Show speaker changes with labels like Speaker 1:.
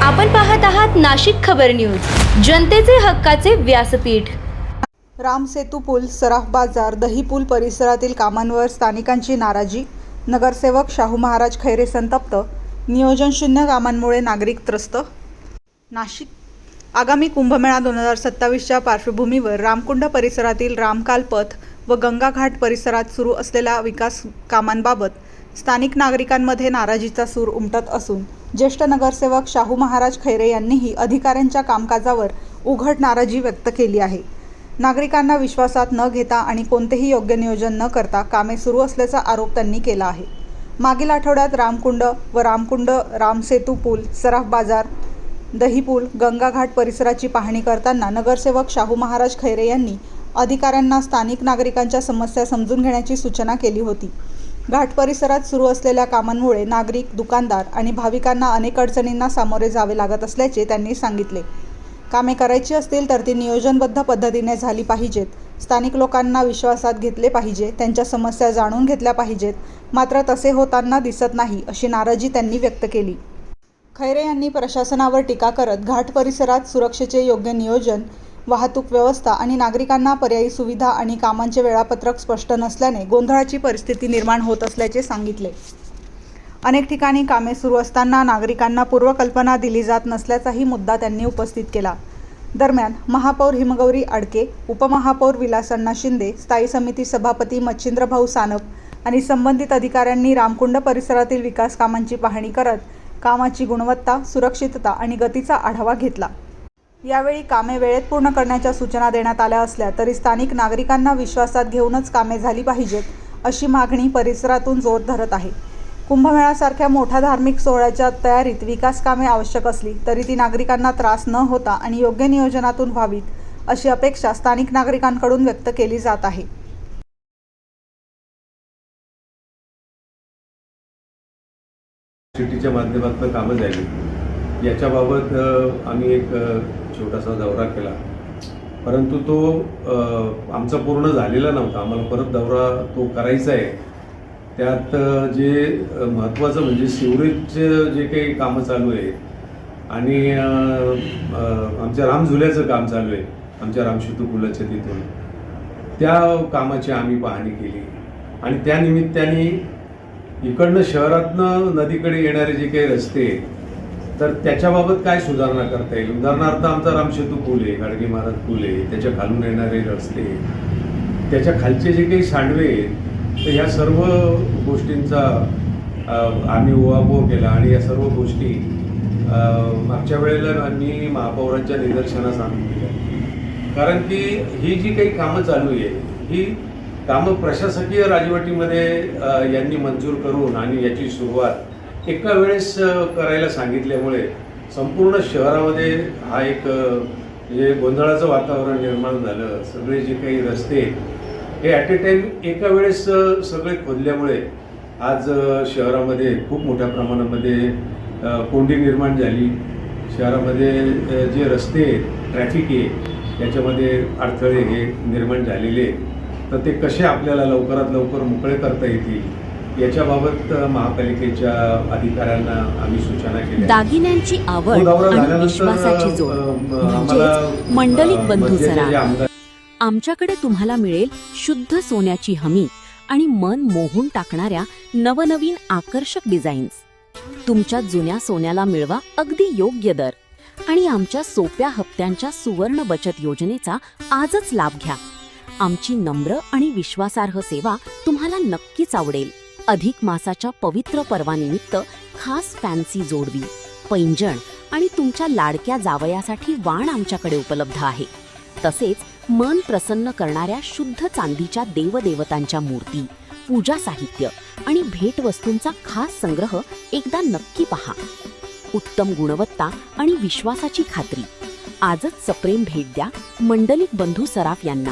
Speaker 1: आपण पाहत आहात नाशिक खबर न्यूज, जनतेचे हक्काचे व्यासपीठ।
Speaker 2: राम सेतू पूल, सराफ बाजार, दही पूल परिसरातील कामांवर स्थानिकांची नाराजी। नगरसेवक शाहू महाराज खैरे संतप्त। नियोजन शून्य कामांमुळे नागरिक त्रस्त। नाशिक आगामी कुंभमेळा 2027च्या पार्श्वभूमीवर रामकुंड परिसरातील रामकाल पथ व गंगा घाट परिसरात सुरू असलेल्या विकास कामांबाबत स्थानिक नागरिकांमध्ये नाराजीचा सूर उमटत असून ज्येष्ठ नगरसेवक शाहू महाराज खैरे यांनीही अधिकाऱ्यांच्या कामकाजावर उघड नाराजी व्यक्त केली आहे। नागरिकांना विश्वासात न घेता आणि कोणतेही योग्य नियोजन न करता कामे सुरू असल्याचा आरोप त्यांनी केला आहे। मागील आठवड्यात रामकुंड राम सेतू पूल, सराफ बाजार, दही पूल, गंगा घाट परिसराची पाहणी करताना नगरसेवक शाहू महाराज खैरे यांनी अधिकाऱ्यांना स्थानिक नागरिकांच्या समस्या समजून घेण्याची सूचना केली होती। घाट परिसरात सुरू असलेल्या कामांमुळे नागरिक, दुकानदार आणि भाविकांना अनेक अडचणींना सामोरे जावे लागत असल्याचे त्यांनी सांगितले। कामे करायची असतील तर ती नियोजनबद्ध पद्धतीने झाली पाहिजेत। स्थानिक लोकांना विश्वासात घेतले पाहिजे, त्यांच्या समस्या जाणून घेतल्या पाहिजेत, मात्र तसे होताना दिसत नाही, अशी नाराजी त्यांनी व्यक्त केली। खैरे यांनी प्रशासनावर टीका करत घाट परिसरात सुरक्षेचे योग्य नियोजन, वाहतूक व्यवस्था आणि नागरिकांना पर्यायी सुविधा आणि कामांचे वेळापत्रक स्पष्ट नसल्याने गोंधळाची परिस्थिती निर्माण होत असल्याचे सांगितले। अनेक ठिकाणी कामे सुरू असताना नागरिकांना पूर्वकल्पना दिली जात नसल्याचाही मुद्दा त्यांनी उपस्थित केला। दरम्यान महापौर हिमगौरी आडके, उपमहापौर विलासअण्णा शिंदे, स्थायी समिती सभापती मच्छिंद्रभाऊ सानप आणि संबंधित अधिकाऱ्यांनी रामकुंड परिसरातील विकास कामांची पाहणी करत कामाची गुणवत्ता, सुरक्षितता आणि गतीचा आढावा घेतला। यावेळी कामे वेळेत पूर्ण करण्याच्या सूचना देण्यात आल्या असल्या तरी स्थानिक नागरिकांना विश्वासात घेऊनच कामे झाली पाहिजेत, अशी मागणी परिसरातून जोर धरत आहे। कुंभमेळ्यासारख्या मोठ्या धार्मिक सोहळ्याच्या तयारीत विकास कामे आवश्यक असली तरी ती नागरिकांना त्रास न होता आणि योग्य नियोजनातून व्हावीत, अशी अपेक्षा स्थानिक नागरिकांकडून व्यक्त केली जात आहे।
Speaker 3: सिटीच्या माध्यमातून कामं झाली याच्याबाबत आम्ही एक छोटासा दौरा केला, परंतु तो आमचा पूर्ण झालेला नव्हता। आम्हाला परत दौरा तो करायचा आहे। त्यात जे महत्त्वाचं म्हणजे सिवरेजचे जे काही कामं चालू आहे आणि आमच्या रामझुल्याचं काम चालू आहे, आमच्या रामसेतू पुलाच्या तिथून त्या कामाची आम्ही पाहणी केली आणि त्या निमित्ताने इकडनं शहरातनं नदीकडे येणारे जे काही रस्ते तर त्याच्याबाबत काय सुधारणा करता येईल। उदाहरणार्थ आमचा रामसेतू पूल आहे, गाडगे महाराज पूल आहे, त्याच्या खालून येणारे रस्ते, त्याच्या खालचे जे काही सांडवे तर ह्या सर्व गोष्टींचा आम्ही उहापोह केला आणि या सर्व गोष्टी मागच्या वेळेला आम्ही महापौरांच्या निदर्शनास आणून दिल्या। कारण की ही जी काही कामं चालू आहे ही कामं प्रशासकीय राजवटीमध्ये यांनी मंजूर करून आणि याची सुरुवात एका वेळेस करायला सांगितल्यामुळे संपूर्ण शहरामध्ये हा एक जे गोंधळाचं वातावरण निर्माण झालं। सगळे जे काही रस्ते हे ॲट ए टाईम एका वेळेस सगळे खोदल्यामुळे आज शहरामध्ये खूप मोठ्या प्रमाणामध्ये कोंडी निर्माण झाली। शहरामध्ये जे रस्ते ट्रॅफिक आहे याच्यामध्ये अडथळे हे निर्माण झालेले, तर ते कसे आपल्याला लवकरात लवकर मोकळे करता येतील याच्याबाबत महापालिकेच्या अधिकाऱ्यांना आम्ही सूचना केल्या।
Speaker 4: दागिन्यांची आवड आणि विश्वासाची जोड म्हणजेच मंडलिक बंधू सराफ। आमच्याकडे तुम्हाला मिळेल शुद्ध सोन्याची हमी आणि मन मोहून टाकणाऱ्या नवनवीन आकर्षक डिझाईन्स। तुमच्या जुन्या सोन्याला मिळवा अगदी योग्य दर आणि आमच्या सोप्या हप्त्यांच्या सुवर्ण बचत योजनेचा आजच लाभ घ्या। आमची नम्र आणि विश्वासार्ह सेवा तुम्हाला नक्कीच आवडेल। अधिक मासाच्या पवित्र पर्वानिमित्त खास फॅन्सी जोडवी, पैंजण आणि तुमच्या लाडक्या जावयासाठी वाण आमच्याकडे उपलब्ध आहे। तसेच मन प्रसन्न करणाऱ्या शुद्ध चांदीच्या देवदेवतांच्या मूर्ती, पूजा साहित्य आणि भेटवस्तूंचा खास संग्रह एकदा नक्की पहा। उत्तम गुणवत्ता आणि विश्वासाची खात्री। आजच सप्रेम भेट द्या मंडलिक बंधू सराफ यांना।